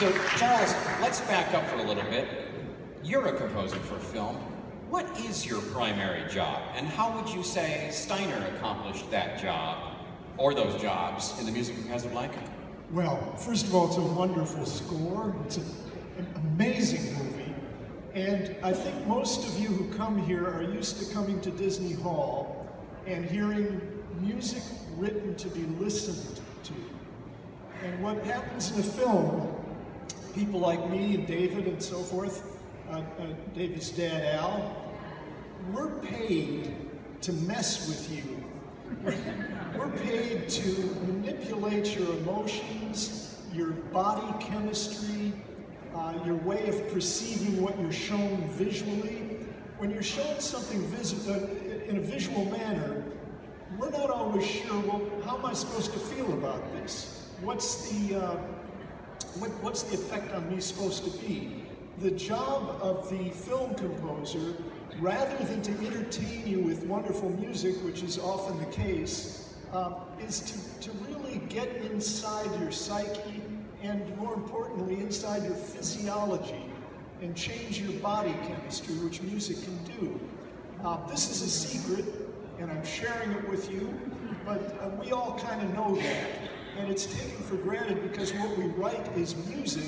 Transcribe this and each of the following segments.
So, Charles, let's back up for a little bit. You're a composer for film. What is your primary job, and how would you say Steiner accomplished that job, or those jobs, in the music of Casablanca? Well, first of all, it's a wonderful score. It's an amazing movie. And I think most of you who come here are used to coming to Disney Hall and hearing music written to be listened to. And what happens in a film, people like me and David and so forth, David's dad, Al, we're paid to mess with you. We're paid to manipulate your emotions, your body chemistry, your way of perceiving what you're shown visually. When you're shown something in a visual manner, we're not always sure, well, how am I supposed to feel about this? What's the effect on me supposed to be? The job of the film composer, rather than to entertain you with wonderful music, which is often the case, is to really get inside your psyche and, more importantly, inside your physiology and change your body chemistry, which music can do. This is a secret, and I'm sharing it with you, but we all kind of know that. And it's taken for granted because what we write is music,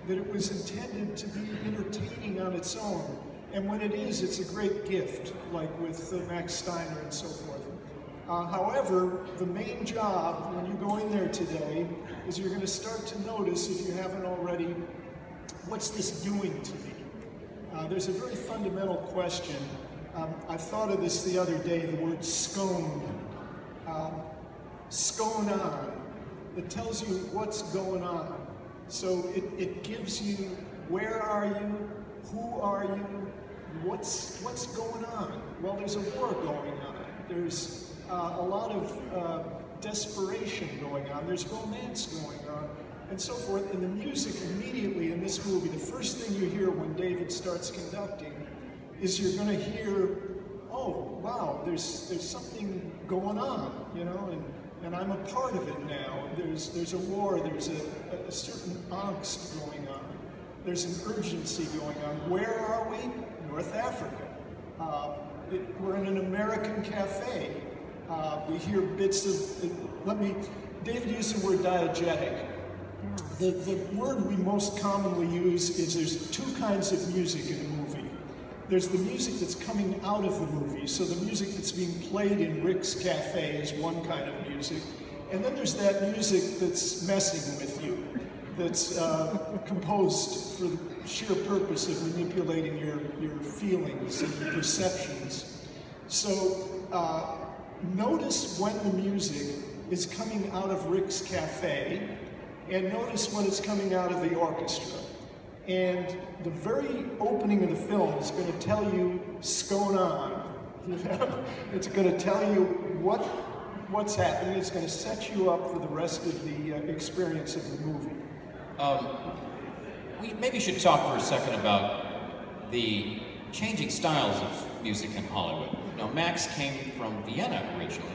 that it was intended to be entertaining on its own. And when it is, it's a great gift, like with Max Steiner and so forth. However, the main job, when you go in there today, is you're going to start to notice, if you haven't already, what's this doing to me? There's a very fundamental question. I thought of this the other day, the word scone. Scone on. It tells you what's going on. So it gives you, where are you, who are you, what's going on? Well, there's a war going on. There's a lot of desperation going on. There's romance going on, and so forth. And the music immediately in this movie, the first thing you hear when David starts conducting is you're going to hear, oh, wow, there's something going on, you know, and I'm a part of it now. There's a war, there's a certain angst going on. There's an urgency going on. Where are we? North Africa. We're in an American cafe. We hear bits of, David used the word diegetic. The word we most commonly use is there's two kinds of music in a movie. There's the music that's coming out of the movie, so the music that's being played in Rick's Cafe is one kind of music. And then there's that music that's messing with you, that's composed for the sheer purpose of manipulating your feelings and your perceptions. So notice when the music is coming out of Rick's Cafe, and notice when it's coming out of the orchestra. And the very opening of the film is going to tell you scone on. It's going to tell you what's happening. It's going to set you up for the rest of the experience of the movie. We maybe should talk for a second about the changing styles of music in Hollywood. Now, Max came from Vienna originally,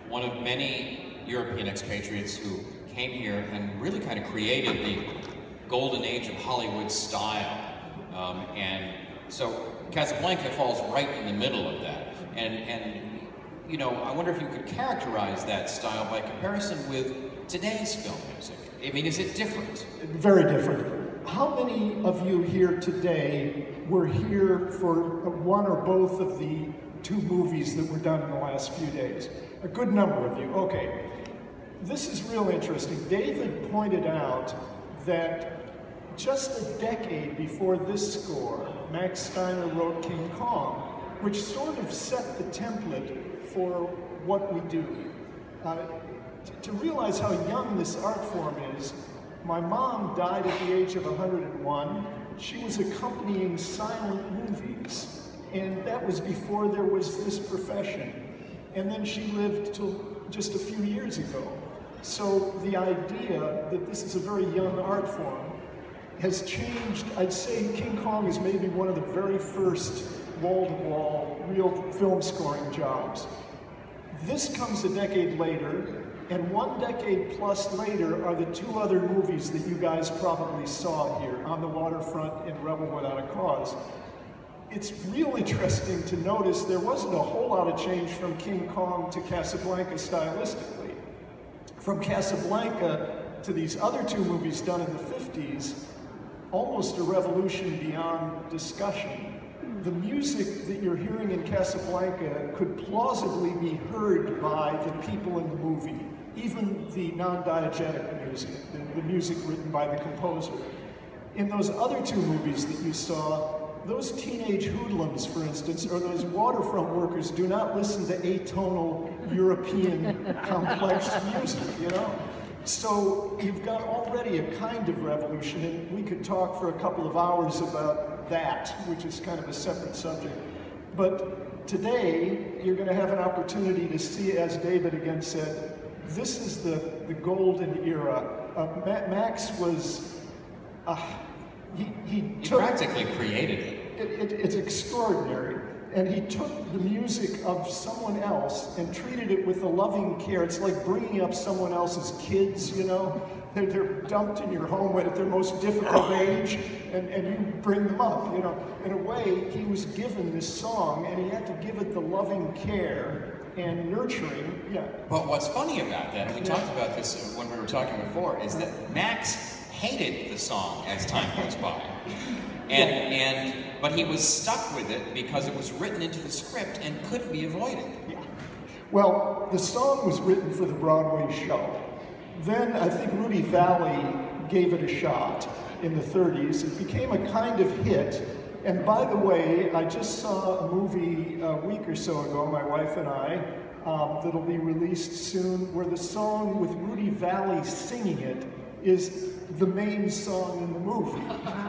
one of many European expatriates who came here and really kind of created the golden age of Hollywood style. And so Casablanca falls right in the middle of that. And you know, I wonder if you could characterize that style by comparison with today's film music. I mean, is it different? Very different. How many of you here today were here for one or both of the two movies that were done in the last few days? A good number of you. Okay. This is real interesting. David pointed out that just a decade before this score, Max Steiner wrote King Kong, which sort of set the template for what we do. To realize how young this art form is, my mom died at the age of 101. She was accompanying silent movies, and that was before there was this profession. And then she lived till just a few years ago. So the idea that this is a very young art form has changed. I'd say King Kong is maybe one of the very first wall-to-wall real film scoring jobs. This comes a decade later, And 1 decade plus later are the 2 other movies that you guys probably saw here, On the Waterfront and Rebel Without a Cause. It's real interesting to notice there wasn't a whole lot of change from King Kong to Casablanca stylistically. From Casablanca to these other 2 movies done in the 50s, almost a revolution beyond discussion. The music that you're hearing in Casablanca could plausibly be heard by the people in the movie, even the non-diegetic music, the music written by the composer. In those other 2 movies that you saw, those teenage hoodlums, for instance, or those waterfront workers do not listen to atonal European complex music, you know? So you've got already a kind of revolution, and we could talk for a couple of hours about that, which is kind of a separate subject. But today, you're going to have an opportunity to see, as David again said, this is the golden era. Max was, he practically created it. It's extraordinary. And he took the music of someone else and treated it with a loving care. It's like bringing up someone else's kids, you know? They're dumped in your home at their most difficult age, and you bring them up, you know? In a way, he was given this song, and he had to give it the loving care and nurturing, yeah. But what's funny about that, and we talked about this when we were talking before, is that Max hated the song as time goes by. But he was stuck with it because it was written into the script and couldn't be avoided. Yeah. Well, the song was written for the Broadway show. Then I think Rudy Valley gave it a shot in the 30s. It became a kind of hit. And by the way, I just saw a movie a week or so ago, my wife and I, that'll be released soon, where the song with Rudy Valley singing it is the main song in the movie.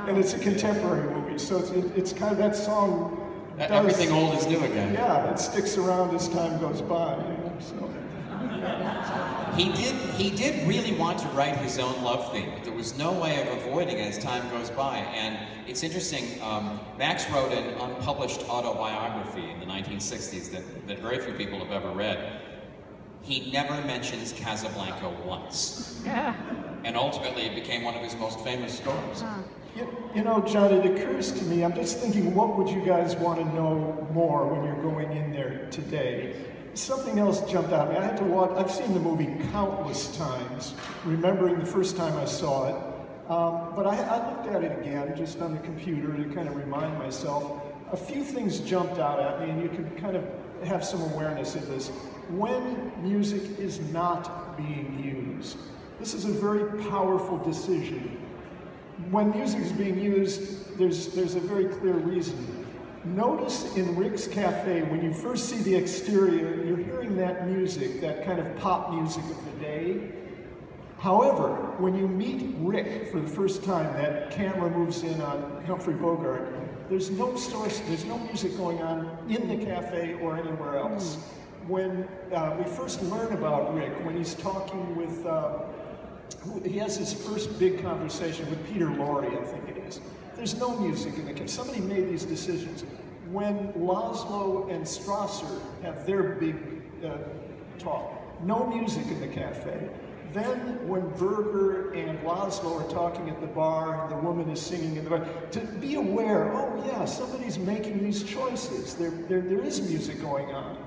And it's a contemporary movie, so it's kind of that song. Everything old is new again. Yeah, it sticks around as time goes by. You know, so. He did really want to write his own love theme. There was no way of avoiding it as time goes by. And it's interesting, Max wrote an unpublished autobiography in the 1960s that very few people have ever read. He never mentions Casablanca once. Yeah. And ultimately it became one of his most famous stories. You know, John, it occurs to me, I'm just thinking, what would you guys want to know more when you're going in there today? Something else jumped out at me. I had to watch, I've seen the movie countless times, remembering the first time I saw it. But I looked at it again, just on the computer, to kind of remind myself. A few things jumped out at me, and you can kind of have some awareness of this. When music is not being used, this is a very powerful decision. When music is being used, there's a very clear reason. Notice in Rick's Cafe, when you first see the exterior, you're hearing that music, that kind of pop music of the day. However, when you meet Rick for the first time, that camera moves in on Humphrey Bogart, there's no source, there's no music going on in the cafe or anywhere else. When we first learn about Rick, when he's talking with, he has his first big conversation with Peter Lorre, I think it is. There's no music in the cafe. Somebody made these decisions. When Laszlo and Strasser have their big talk, no music in the cafe. Then when Berger and Laszlo are talking at the bar, the woman is singing in the bar, to be aware, oh yeah, somebody's making these choices. There is music going on.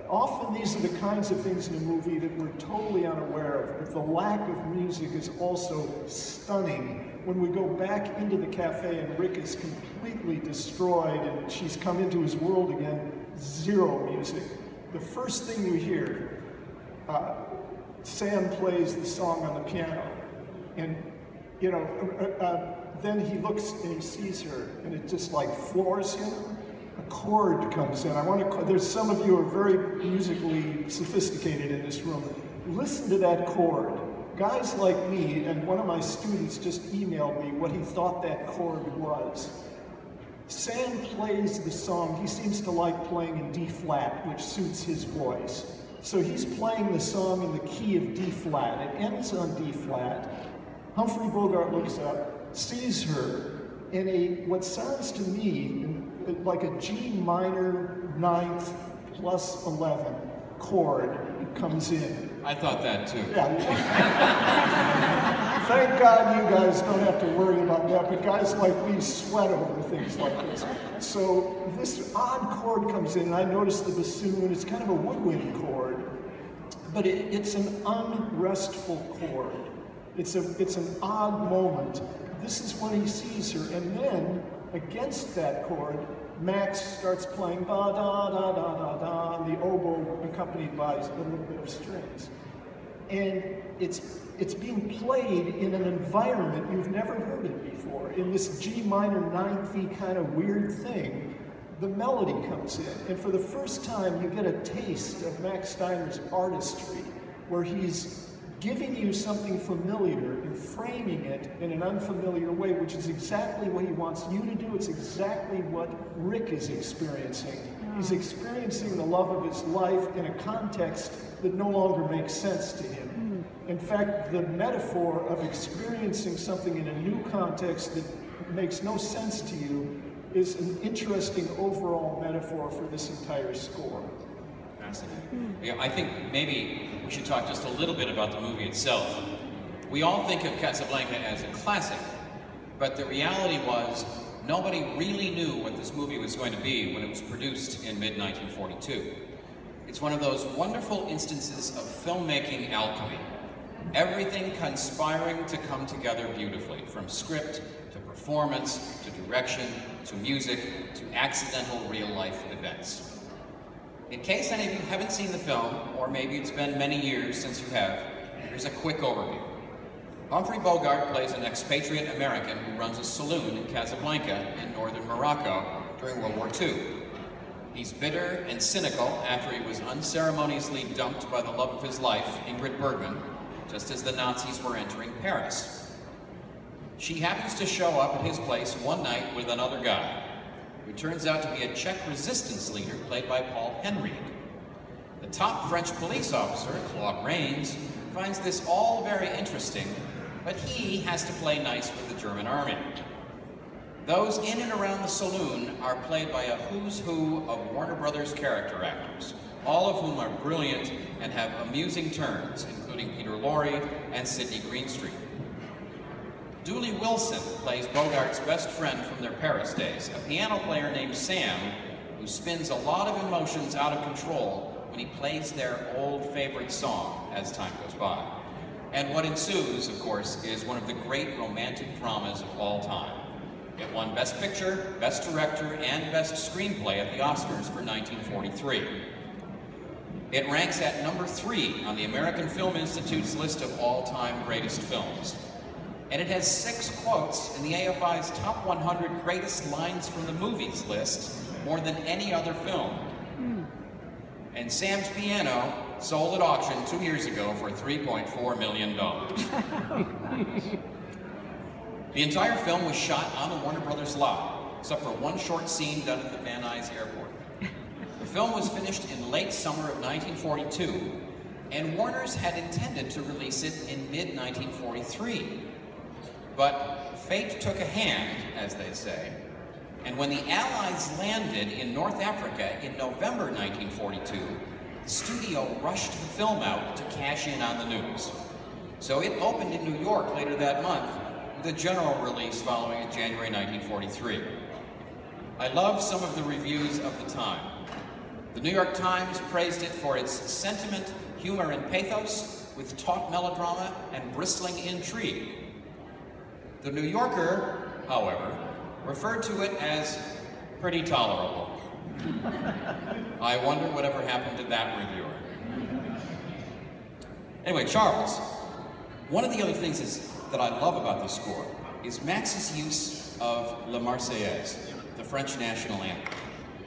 Often these are the kinds of things in a movie that we're totally unaware of, but the lack of music is also stunning. When we go back into the cafe and Rick is completely destroyed and she's come into his world again, zero music. The first thing you hear, Sam plays the song on the piano, and you know, then he looks and he sees her, and it just like floors him. A chord comes in. There's some of you who are very musically sophisticated in this room. Listen to that chord. Guys like me, and one of my students just emailed me what he thought that chord was. Sam plays the song. He seems to like playing in D flat, which suits his voice. So he's playing the song in the key of D flat. It ends on D flat. Humphrey Bogart looks up, sees her, in what sounds to me like a G minor 9th plus 11 chord comes in. I thought that too. Yeah. Thank God you guys don't have to worry about that, but guys like me sweat over things like this. So this odd chord comes in, and I noticed the bassoon. It's kind of a woodwind chord, but it's an unrestful chord. It's an odd moment. This is when he sees her, and then against that chord, Max starts playing ba da da da da da, and the oboe accompanied by a little bit of strings. And it's being played in an environment you've never heard it before. In this G minor 9th kind of weird thing, the melody comes in. And for the first time, you get a taste of Max Steiner's artistry, where he's giving you something familiar and framing it in an unfamiliar way, which is exactly what he wants you to do. It's exactly what Rick is experiencing. He's experiencing the love of his life in a context that no longer makes sense to him. In fact, the metaphor of experiencing something in a new context that makes no sense to you is an interesting overall metaphor for this entire score. Fascinating. Yeah, I think maybe we should talk just a little bit about the movie itself. We all think of Casablanca as a classic, but the reality was nobody really knew what this movie was going to be when it was produced in mid-1942. It's one of those wonderful instances of filmmaking alchemy. Everything conspiring to come together beautifully, from script to performance to direction to music to accidental real-life events. In case any of you haven't seen the film, or maybe it's been many years since you have, here's a quick overview. Humphrey Bogart plays an expatriate American who runs a saloon in Casablanca in northern Morocco during World War II. He's bitter and cynical after he was unceremoniously dumped by the love of his life, Ingrid Bergman, just as the Nazis were entering Paris. She happens to show up at his place one night with another guy, who turns out to be a Czech resistance leader played by Paul Henreid. The top French police officer, Claude Rains, finds this all very interesting, but he has to play nice with the German army. Those in and around the saloon are played by a who's who of Warner Brothers character actors, all of whom are brilliant and have amusing turns, including Peter Lorre and Sidney Greenstreet. Dooley Wilson plays Bogart's best friend from their Paris days, a piano player named Sam, who spins a lot of emotions out of control when he plays their old favorite song as time goes by. And what ensues, of course, is one of the great romantic dramas of all time. It won Best Picture, Best Director, and Best Screenplay at the Oscars for 1943. It ranks at number 3 on the American Film Institute's list of all-time greatest films. And it has 6 quotes in the AFI's Top 100 Greatest Lines from the Movies list, more than any other film. And Sam's piano sold at auction 2 years ago for $3.4 million. The entire film was shot on the Warner Brothers lot, except for one short scene done at the Van Nuys Airport. The film was finished in late summer of 1942, and Warner's had intended to release it in mid-1943. But fate took a hand, as they say, and when the Allies landed in North Africa in November 1942, the studio rushed the film out to cash in on the news. So it opened in New York later that month, with a general release following in January 1943. I love some of the reviews of the time. The New York Times praised it for its sentiment, humor, and pathos, with taut melodrama and bristling intrigue. The New Yorker, however, referred to it as pretty tolerable. I wonder whatever happened to that reviewer. Anyway, Charles, one of the other things that I love about this score is Max's use of La Marseillaise, the French national anthem.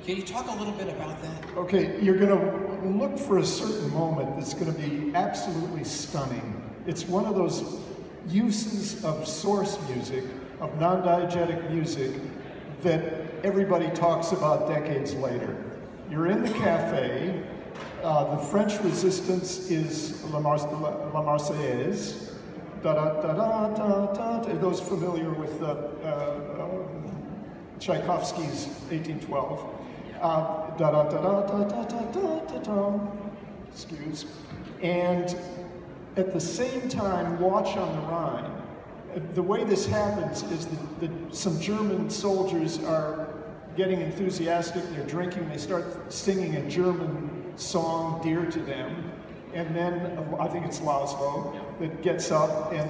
Can you talk a little bit about that? Okay, you're going to look for a certain moment that's going to be absolutely stunning. It's one of those uses of source music, of non-diegetic music, that everybody talks about decades later. You're in the cafe, the French resistance is La Marseillaise, da-da-da-da-da-da, those familiar with Tchaikovsky's 1812, da-da-da-da-da-da-da-da, excuse. and at the same time, Watch on the Rhine. The way this happens is that some German soldiers are getting enthusiastic, they're drinking, they start singing a German song dear to them, and then, I think it's Laszlo, that gets up and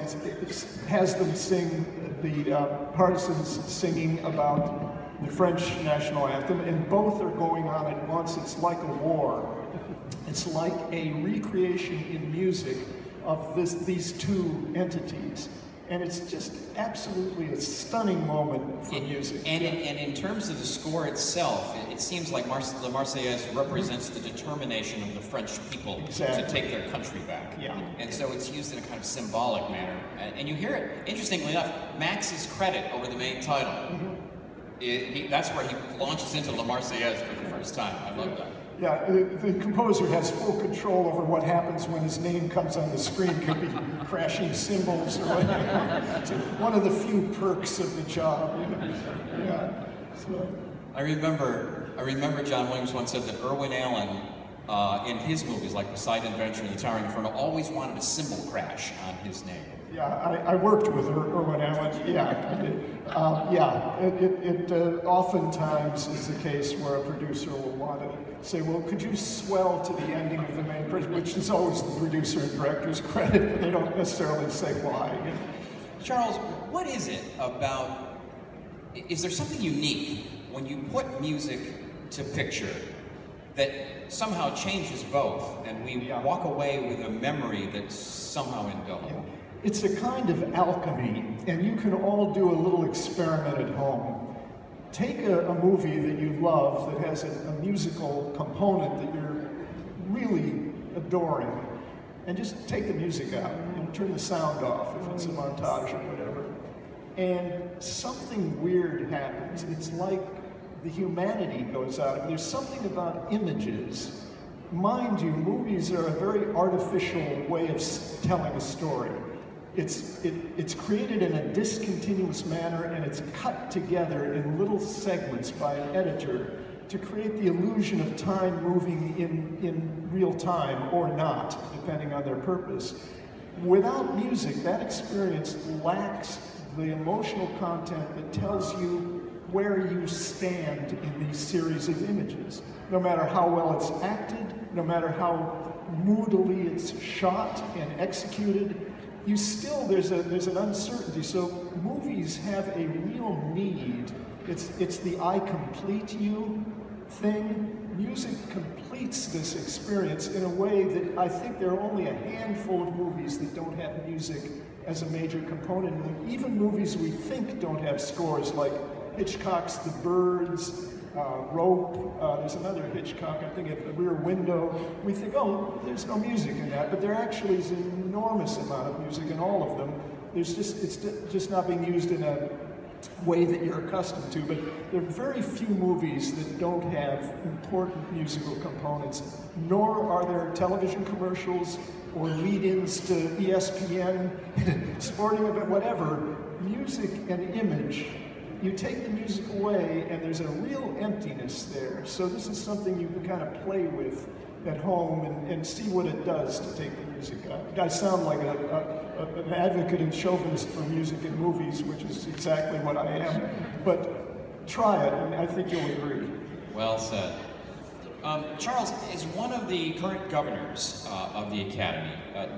has them sing, the partisans singing about the French national anthem, and both are going on at once. It's like a war. It's like a recreation in music of these two entities. And it's just absolutely a stunning moment for music. And in terms of the score itself, it seems like the Marseillaise represents the determination of the French people to take their country back. Yeah. And so it's used in a kind of symbolic manner. And you hear it, interestingly enough, Max's credit over the main title. That's where he launches into La Marseillaise for the first time. I love that. Yeah, the composer has full control over what happens when his name comes on the screen. Could be crashing cymbals or whatever. It's one of the few perks of the job. Yeah. So. I remember John Williams once said that Irwin Allen, in his movies like Poseidon Adventure and The Towering Inferno, always wanted a cymbal crash on his name. Yeah, I worked with Irwin Allen. Yeah, I did. It oftentimes is the case where a producer will want to say, well, could you swell to the ending of the main credit, which is always the producer and director's credit, but they don't necessarily say why. Charles, what is it about, is there something unique when you put music to picture that somehow changes both, and we walk away with a memory that's somehow indelible? Yeah. It's a kind of alchemy, and you can all do a little experiment at home. Take a movie that you love that has a musical component that you're really adoring, and just take the music out and turn the sound off if it's a montage or whatever. And something weird happens. It's like the humanity goes out. There's something about images. Mind you, movies are a very artificial way of telling a story. It's created in a discontinuous manner, and it's cut together in little segments by an editor to create the illusion of time moving in real time or not, depending on their purpose. Without music, that experience lacks the emotional content that tells you where you stand in these series of images. No matter how well it's acted, no matter how moodily it's shot and executed, there's an uncertainty. So movies have a real need. It's the I complete you thing. Music completes this experience in a way that I think there are only a handful of movies that don't have music as a major component. And even movies we think don't have scores, like Hitchcock's The Birds, Rope, there's another Hitchcock, I think at the Rear Window. We think, oh, there's no music in that, but there actually is an enormous amount of music in all of them. It's just not being used in a way that you're accustomed to, but there are very few movies that don't have important musical components, nor are there television commercials or lead-ins to ESPN, sporting event, whatever. Music and image, you take the music away and there's a real emptiness there. So this is something you can kind of play with at home and see what it does to take the music out. I sound like an advocate and chauvinist for music in movies, which is exactly what I am. But try it, and I think you'll agree. Well said. Charles, as one of the current governors of the Academy,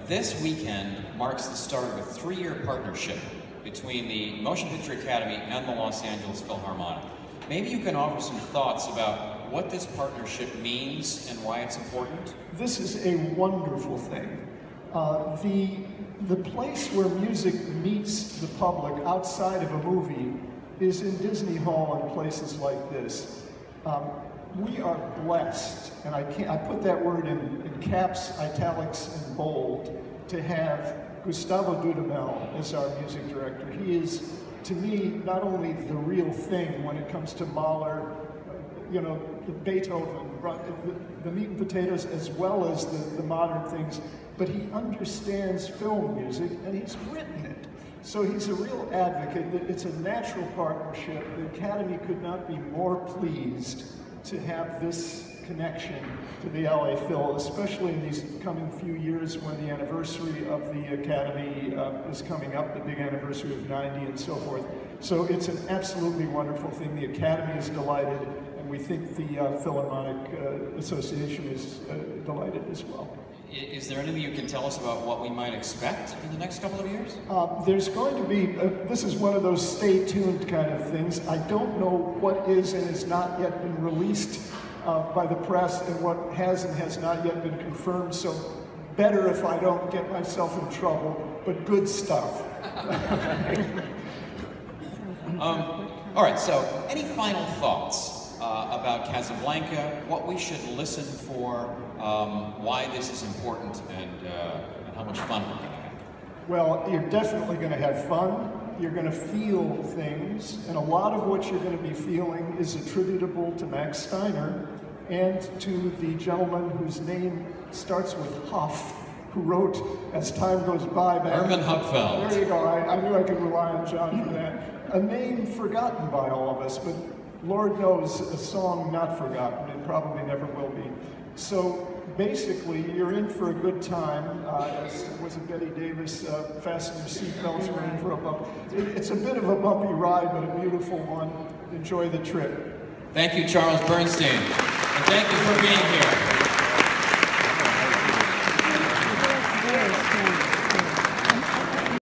this weekend marks the start of a 3-year partnership between the Motion Picture Academy and the Los Angeles Philharmonic. Maybe you can offer some thoughts about what this partnership means and why it's important? This is a wonderful thing. The place where music meets the public outside of a movie is in Disney Hall and places like this. We are blessed, and I put that word in caps, italics, and bold, to have Gustavo Dudamel as our music director. He is, to me, not only the real thing when it comes to Mahler, Beethoven, the meat and potatoes, as well as the modern things, but he understands film music and he's written it. So he's a real advocate. It's a natural partnership. The Academy could not be more pleased to have this connection to the LA Phil, especially in these coming few years when the anniversary of the Academy is coming up, the big anniversary of 90 and so forth. So it's an absolutely wonderful thing. The Academy is delighted, and we think the Philharmonic Association is delighted as well. Is there anything you can tell us about what we might expect in the next couple of years? There's going to be, this is one of those stay tuned kind of things. I don't know what is and has not yet been released by the press and what has and has not yet been confirmed, so better if I don't get myself in trouble, but good stuff. All right, so any final thoughts about Casablanca, what we should listen for, why this is important, and how much fun we're going to have? Well, you're definitely going to have fun. You're going to feel things, and a lot of what you're going to be feeling is attributable to Max Steiner and to the gentleman whose name starts with Huff, who wrote As Time Goes By. Herman Hupfeld. There you go. I knew I could rely on John for that. A name forgotten by all of us, but Lord knows a song not forgotten. It probably never will be. So basically, you're in for a good time. As was it Betty Davis, fasten your seatbelts, we're in for a bump. It's a bit of a bumpy ride, but a beautiful one. Enjoy the trip. Thank you, Charles Bernstein. And thank you for being here.